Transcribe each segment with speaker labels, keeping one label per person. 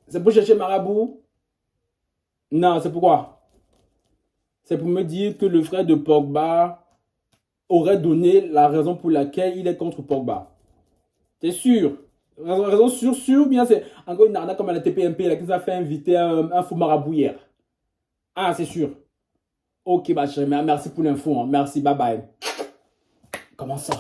Speaker 1: C'est pour chercher Marabout? Non, c'est pourquoi? C'est pour me dire que le frère de Pogba aurait donné la raison pour laquelle il est contre Pogba. T'es sûr? Raison sûre, ou bien c'est encore une arnaque comme à la TPMP là, qui nous a fait inviter un faux marabout hier. Ah, c'est sûr. Ok, bah chérie, merci pour l'info, hein. Merci, bye bye. Comment ça?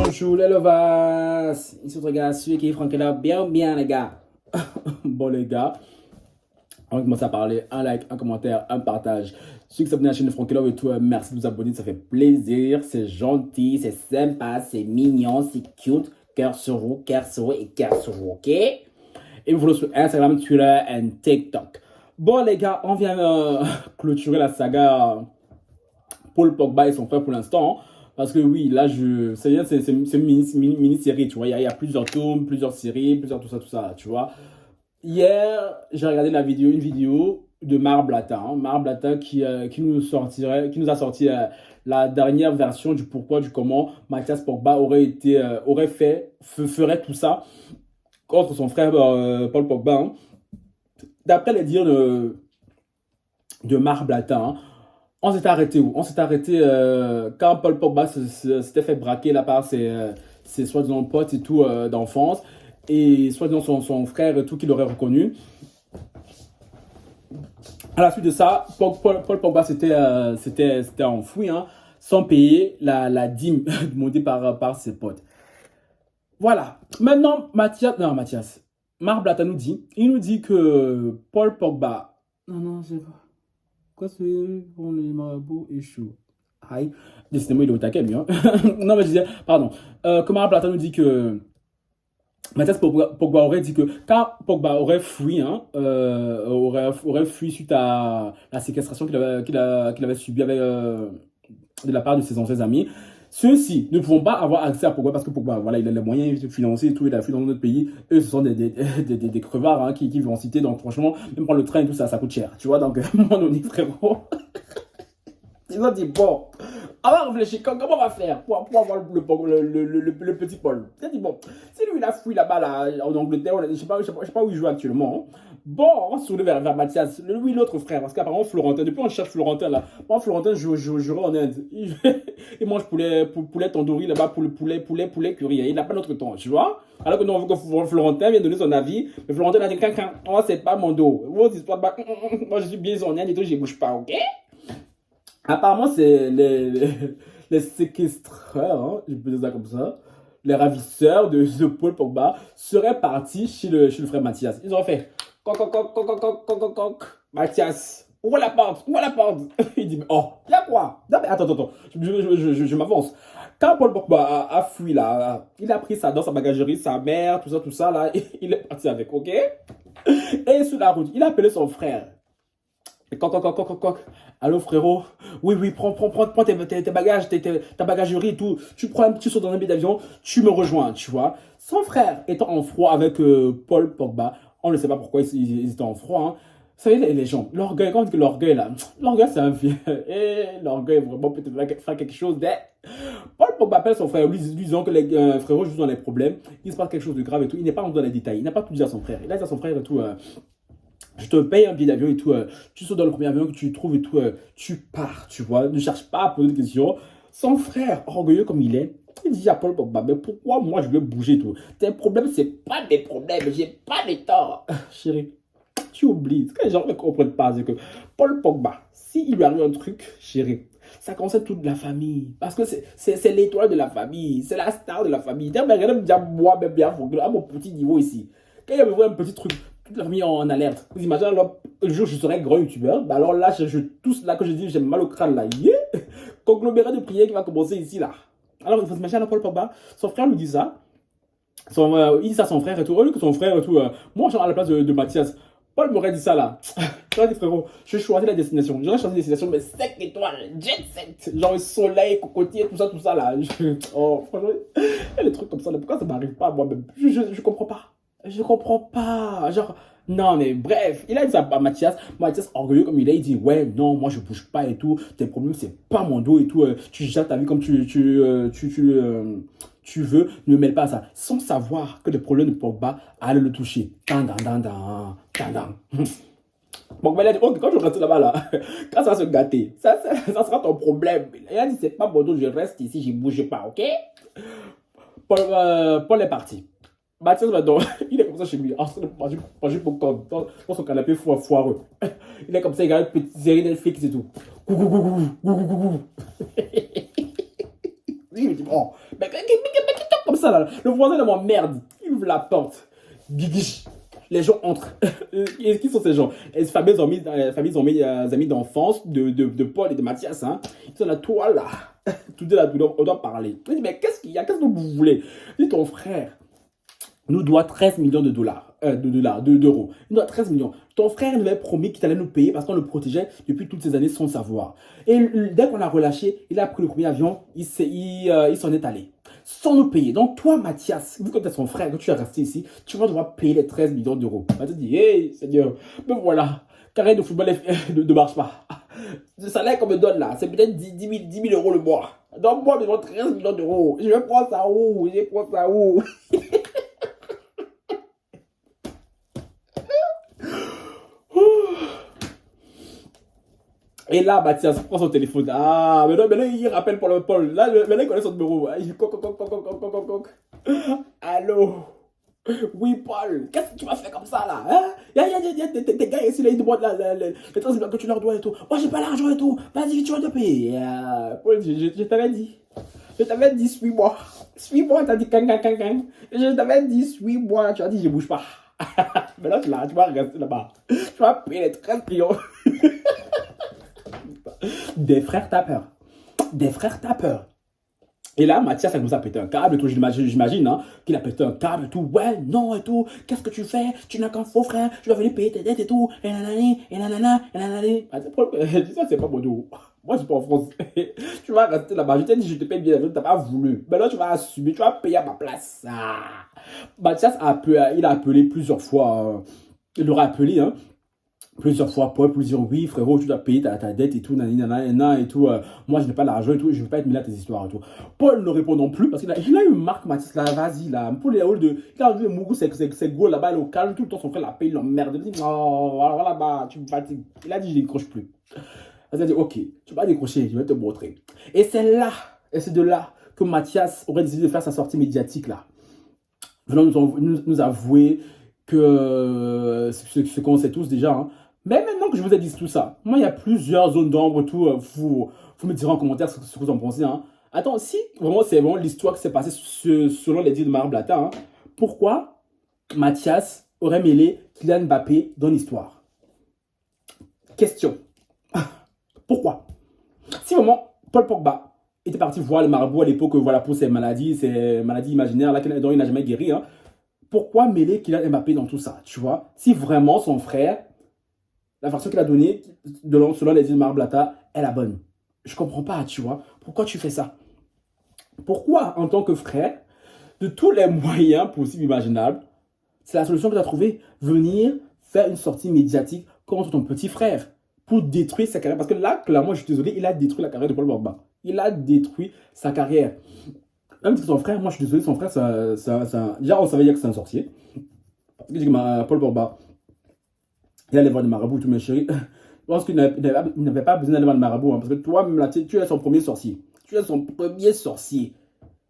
Speaker 1: Bonjour les lovas. Ici votre gars, celui qui est Franck là, bien les gars. Bon les gars, on commence à parler, un like, un commentaire, un partage. Ceux qui s'abonnent à la chaîne de Franck et tout, merci de vous abonner, ça fait plaisir, c'est gentil, c'est sympa, c'est mignon, c'est cute. Cœur sur vous et cœur sur vous, ok? Et vous follow sur Instagram, Twitter et TikTok. Bon les gars, on vient clôturer la saga Paul Pogba et son frère pour l'instant. Parce que oui, là, c'est une mini-série, tu vois. Il y a plusieurs tomes, plusieurs séries, plusieurs tout ça, tu vois. Hier, j'ai regardé une vidéo de Marblata. Marblata qui nous a sorti la dernière version du pourquoi, du comment Mathias Pogba ferait tout ça contre son frère Paul Pogba. Hein. D'après les dires de Marblata, hein, on s'est arrêté où? On s'est arrêté quand Paul Pogba s'était fait braquer là par ses soi-disant potes et tout d'enfance et soi-disant son frère et tout qui l'aurait reconnu. À la suite de ça, Paul Pogba s'était enfoui hein, sans payer la dîme demandée par ses potes. Voilà. Maintenant, Marc Blatta il nous dit que Paul Pogba, non, c'est pas. Quoi, c'est pour les marabouts et chaud. Aïe, décidément, il est au taquet, lui. Hein. Non, mais je disais, pardon. Comment Plata nous dit que Mathias Pogba aurait dit que quand Pogba aurait fui, hein, aurait fui suite à la séquestration qu'il avait subie avec, de la part de ses anciens amis, ceux-ci ne pouvons pas avoir accès à Pogba parce que Pogba, voilà, il a les moyens financiers et tout, il a fui dans notre pays. Eux, ce sont des crevards hein, qui vont en citer. Donc, franchement, même prendre le train et tout ça, ça coûte cher. Tu vois, donc, mon dit frérot. Ils ont dit, bon, on va réfléchir, comment on va faire pour avoir le petit Paul. Ils ont dit, bon, si lui il a fui là-bas là, en Angleterre, je ne sais pas où il joue actuellement. Hein. Bon, on va se tourner vers Mathias, lui l'autre frère, parce qu'apparemment Florentin, depuis on cherche Florentin là, moi Florentin jouera en Inde. Il mange poulet tandoori là-bas pour le poulet curry. Il n'a pas notre temps, tu vois. Alors que nous on veut que Florentin vienne donner son avis, mais Florentin a dit, quand, oh, c'est pas mon dos. Vos histoires, moi je suis bien en Inde et tout, je ne bouge pas, ok? Apparemment, c'est les séquestreurs, hein, je peux dire ça comme ça, les ravisseurs de Paul Pogba seraient partis chez le frère Mathias. Ils ont fait coq, coq, coq, coq, coq, coq, coq, coq. Mathias, ouvre la porte, ouvre la porte. Il dit, oh, il y a quoi? Non, mais attends, je m'avance. Quand Paul Pogba a fui là, il a pris ça dans sa bagagerie, sa mère, tout ça là, et il est parti avec, ok? Et sur la route, il a appelé son frère. Coq, coq, coq, coq, coq. Allô frérot, oui, prends tes bagages, ta bagagerie et tout. Tu prends un petit saut dans un billet d'avion, tu me rejoins, tu vois. Son frère étant en froid avec Paul Pogba, on ne sait pas pourquoi ils étaient en froid. Hein. Vous savez, les gens, l'orgueil, quand on dit que l'orgueil là, l'orgueil c'est un vieux. Et l'orgueil vraiment peut-être faire quelque chose. Paul Pogba appelle son frère, lui disant que les frérots jouent dans les problèmes, il se passe quelque chose de grave et tout. Il n'est pas dans les détails, il n'a pas tout dit à son frère. Il a dit à son frère et tout. Je te paye un billet d'avion et tout, tu sautes dans le premier avion que tu trouves et tout, tu pars, tu vois, ne cherche pas à poser de questions. Son frère, orgueilleux comme il est, il dit à Paul Pogba, mais pourquoi moi je vais bouger et tout? Tes problèmes, c'est pas des problèmes, j'ai pas de tort. Chérie, tu oublies, ce que les gens ne comprennent pas, c'est que Paul Pogba, s'il lui arrive un truc, chérie, ça concerne toute la famille. Parce que c'est l'étoile de la famille, c'est la star de la famille. Regardez bien moi, même bien, à mon petit niveau ici. Quand il me voit un petit truc, toute la famille en alerte. Vous imaginez, alors, le jour où je serai grand youtubeur, bah alors là, tous là que je dis, j'ai mal au crâne là. Yeah! Conglomérat de prières qui va commencer ici là. Alors, il faut s'imaginer, Paul Pogba, son frère lui dit ça. Il dit ça à son frère et tout. Au lieu que son frère et tout, moi, je suis à la place de Mathias. Paul m'aurait dit ça là. J'aurais dit frérot, je choisis la destination. J'aurais choisi la destination, mais 5 étoiles, jet set. Genre soleil, cocotier, tout ça là. Oh, franchement, il y a des trucs comme ça là. Pourquoi ça m'arrive pas à moi-même? Je comprends pas. Je comprends pas. Genre, Non, mais bref, il a dit ça à Mathias. Mathias, orgueilleux comme il est, il dit ouais, non, moi je bouge pas et tout. Tes problèmes, c'est pas mon dos et tout. Tu gères ta vie comme tu veux. Ne mêle pas à ça. Sans savoir que les problèmes de Pogba allaient le toucher. Dan, dan, dan, dan, dan, dan. Pogba, il a dit ok, quand je reste là-bas, là, quand ça va se gâter, ça sera ton problème. Il a dit c'est pas mon dos, je reste ici, je bouge pas, ok? Paul est parti. Mathias, maintenant, il est comme ça chez lui, en train de manger popcorn dans son canapé foireux. Il est comme ça, il regarde une petite série Netflix et tout. Coucou, coucou, coucou, coucou, coucou. Il me dit, oh, mais qui tape comme ça là? Le voisin de moi, merde. Il ouvre la porte. Guigui. Les gens entrent. Et qui sont ces gens? Les familles amis d'enfance de Paul et de Mathias. Hein. Ils sont là, toi là. Tout est là, on doit parler. Il dit, mais qu'est-ce qu'il y a? Qu'est-ce que vous voulez? Il dit, ton frère nous doit 13 millions de dollars, d'euros. Il doit 13 millions. Ton frère nous avait promis qu'il allait nous payer parce qu'on le protégeait depuis toutes ces années sans savoir. Et dès qu'on l'a relâché, il a pris le premier avion, il s'en est allé. Sans nous payer. Donc toi, Mathias, vu que tu es son frère, que tu es resté ici, tu vas devoir payer les 13 millions d'euros. Mathias dit, hey, Seigneur, mais voilà, carré de football ne marche pas. Le salaire qu'on me donne là, c'est peut-être 10 000 euros le mois. Donc moi, je 13 millions d'euros. Je vais prendre ça où? Je vais prendre ça où? Et là, Mathias prend son téléphone. Ah, maintenant il rappelle Paul. Là, maintenant, il connaît son numéro. Il dit coq, coq, coq, coq, coq, coq, coq. Allô? Oui, Paul. Qu'est-ce que tu m'as fait comme ça, là? Hein? Il y a des gars ici, là, ils demandent les transports que tu leur dois et tout. Moi, j'ai pas l'argent et tout. Vas-y, tu vas te payer. Paul, je t'avais dit. Je t'avais dit, suis-moi. Suis-moi, t'as dit kang, kang, kang, kang. Je t'avais dit, suis-moi. Tu as dit, je bouge pas. Mais là, tu vas rester là-bas. Tu vas payer les 13 millions. Des frères tapeurs. Des frères tapeurs. Et là, Mathias a commencé à péter un câble et tout. J'imagine hein, qu'il a pété un câble et tout. Ouais, non et tout. Qu'est-ce que tu fais? Tu n'as qu'un faux frère. Tu dois venir payer tes dettes et tout. Et nanani, et nanana, et nanani. Ça, c'est pas mon dos. Moi, je suis pas en France. Tu vas rester là-bas. Je t'ai dit, je te paye bien. Tu n'as pas voulu. Mais là, tu vas assumer. Tu vas payer à ma place. Ah. Mathias il a appelé plusieurs fois. Il l'aura appelé, hein. Plusieurs fois, Paul, pour lui dire oui, frérot, tu dois payer ta dette et tout, nanana, et tout. Moi, je n'ai pas l'argent et tout, je ne veux pas être mêlé à tes histoires et tout. Paul ne répond non plus parce qu'il a eu Marc Mathias là, vas-y là. Paul est il a vu le Mougou, c'est go là-bas, il est au calme, tout le temps son frère la paye, il l'emmerde. Il dit non, voilà là-bas, tu me fatigues. Il a dit je décroche plus. Il a dit ok, tu vas décrocher, je vais te montrer. Et c'est de là que Mathias aurait décidé de faire sa sortie médiatique là. Venant nous avouer que ce qu'on sait tous déjà, hein. Mais maintenant que je vous ai dit tout ça, moi il y a plusieurs zones d'ombre, tout, vous me direz en commentaire ce que vous en pensez. Hein. Attends, si vraiment c'est vraiment l'histoire qui s'est passée selon les dires de Marablata, hein, pourquoi Mathias aurait mêlé Kylian Mbappé dans l'histoire? Question. Pourquoi? Si vraiment Paul Pogba était parti voir le marabout à l'époque, voilà, pour ses maladies imaginaires là, dont il n'a jamais guéri, hein, pourquoi mêler Kylian Mbappé dans tout ça, tu vois? Si vraiment son frère, la version qu'il a donnée, selon les îles Marablata, est la bonne. Je comprends pas, tu vois. Pourquoi tu fais ça? Pourquoi, en tant que frère, de tous les moyens possibles, imaginables, c'est la solution que tu as trouvée, venir faire une sortie médiatique contre ton petit frère pour détruire sa carrière. Parce que là, clairement, je suis désolé, il a détruit la carrière de Paul Pogba. Il a détruit sa carrière. Même si son frère, moi je suis désolé, son frère, déjà on savait dire que c'est un sorcier. Parce que Paul Pogba, il allait voir des marabouts et tout, mes chéris. Je pense qu'il n'avait pas besoin d'aller voir le marabout. Hein, parce que toi-même, là, tu es son premier sorcier. Tu es son premier sorcier.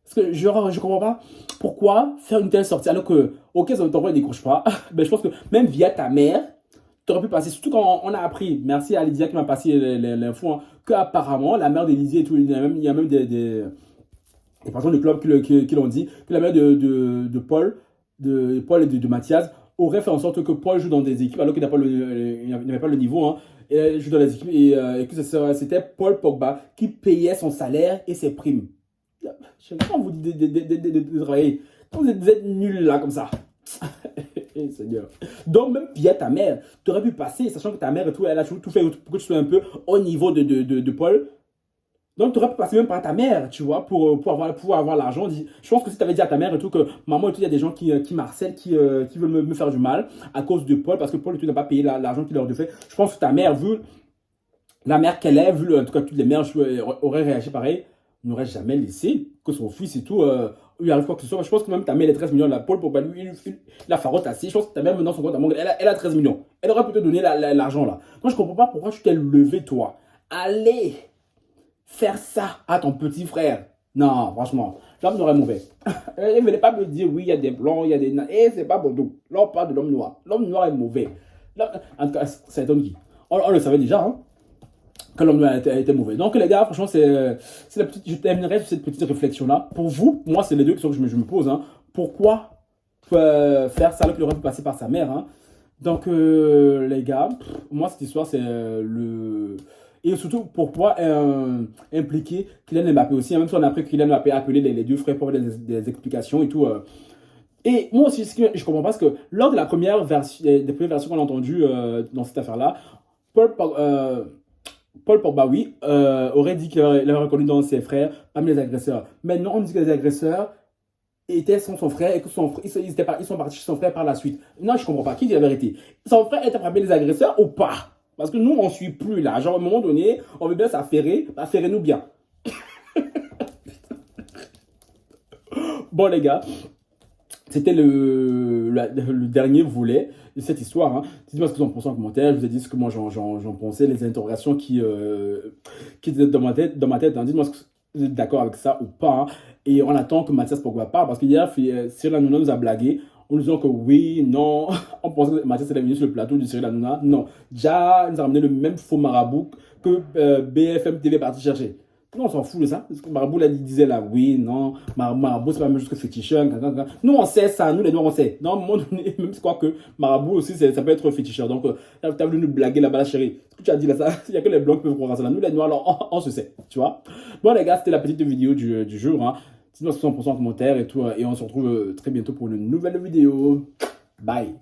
Speaker 1: Parce que je ne comprends pas pourquoi faire une telle sortie alors que, ok, ça ne t'envoie, il ne décroche pas. Mais je pense que même via ta mère, tu aurais pu passer. Surtout quand on a appris, merci à Lydia qui m'a passé l'info, hein, qu'apparemment, la mère d'Elysia et tout, il y a même des patrons de club qui l'ont dit, que la mère de Paul et de Mathias aurait fait en sorte que Paul joue dans des équipes alors qu'il n'avait pas le niveau, hein, et joue dans les équipes et que c'était Paul Pogba qui payait son salaire et ses primes. Je sais pas, on vous dit de travailler. Vous êtes nuls là comme ça. Seigneur. Donc même via ta mère, tu aurais pu passer, sachant que ta mère et tout, elle a tout fait pour que tu sois un peu au niveau de Paul. Donc, tu aurais pu passer même par ta mère, tu vois, pour avoir l'argent. Je pense que si tu avais dit à ta mère et tout que maman et tout, il y a des gens qui m'harcèlent, qui veulent me faire du mal à cause de Paul, parce que Paul et tout n'a pas payé l'argent qu'il leur devait. Je pense que ta mère, vu la mère qu'elle est, vu en tout cas toutes les mères auraient réagi pareil, n'aurait jamais laissé que son fils et tout, lui arrive quoi que ce soit. Je pense que même ta mère, les 13 millions, la Paul Pogba, lui, il a farotte assez. Je pense que ta mère, maintenant, son compte à banque, elle a 13 millions. Elle aurait pu te donner l'argent là. Moi, je comprends pas pourquoi tu t'es levé, toi. Allez faire ça à ton petit frère. Non, franchement, l'homme noir est mauvais. Il ne venait pas me dire, oui, il y a des blancs, il y a des... Et c'est pas bon tout. Là, on parle de l'homme noir. L'homme noir est mauvais. Là, en tout cas, ça étonne qui on le savait déjà, hein, que l'homme noir était mauvais. Donc, les gars, franchement, je terminerai sur cette petite réflexion-là. Pour vous, moi, c'est les deux questions que je me pose. Hein. Pourquoi faire ça alors qu'il aurait pu passer par sa mère, hein. Donc, les gars, moi, cette histoire, c'est le... Et surtout, pourquoi impliquer Kylian Mbappé aussi, hein, même si on a appris que Kylian Mbappé a appelé les deux frères pour avoir des explications et tout. Et moi aussi, ce que je comprends pas, parce que lors de la première version, des premières versions qu'on a entendues dans cette affaire-là, Paul, Paul Pogba, oui, aurait dit qu'il avait reconnu dans ses frères parmi les agresseurs. Maintenant, on dit que les agresseurs était son frère et que ils sont partis chez son frère par la suite. Non, je comprends pas. Qui dit la vérité? Son frère était parmi les agresseurs ou pas? Parce que nous, on ne suit plus là. Genre, à un moment donné, on veut bien s'affairer. Affairez-nous bien. Bon, les gars, c'était le dernier volet de cette histoire. Hein. Dites-moi ce que vous en pensez en commentaire. Je vous ai dit ce que moi j'en pensais, les interrogations qui étaient dans ma tête. Hein. Dites-moi ce que vous êtes d'accord avec ça ou pas. Hein. Et on attend que Mathias Pogba parle parce qu'hier, Cyril Hanouna nous a blagué en nous disant que oui, non, on pensait que Mathias était venu sur le plateau de Cyril Hanouna. Non, déjà, il nous a ramené le même faux marabout que BFM TV est parti chercher. Nous, on s'en fout de ça. Parce que Marabout, là, il disait là, oui, non, Marabout, c'est pas la même chose que féticheur. Nous, on sait ça. Nous, les Noirs, on sait. Non, à un moment donné, même si quoi que Marabout aussi, ça peut être féticheur. Donc, t'as voulu nous blaguer là-bas, chérie. Ce que tu as dit là, ça, il n'y a que les Blancs qui peuvent croire à ça. Nous, les Noirs, alors, on se sait. Tu vois. Bon, les gars, c'était la petite vidéo du jour. Hein. Dites-moi ce que vous en pensez en commentaire et tout. Et on se retrouve très bientôt pour une nouvelle vidéo. Bye.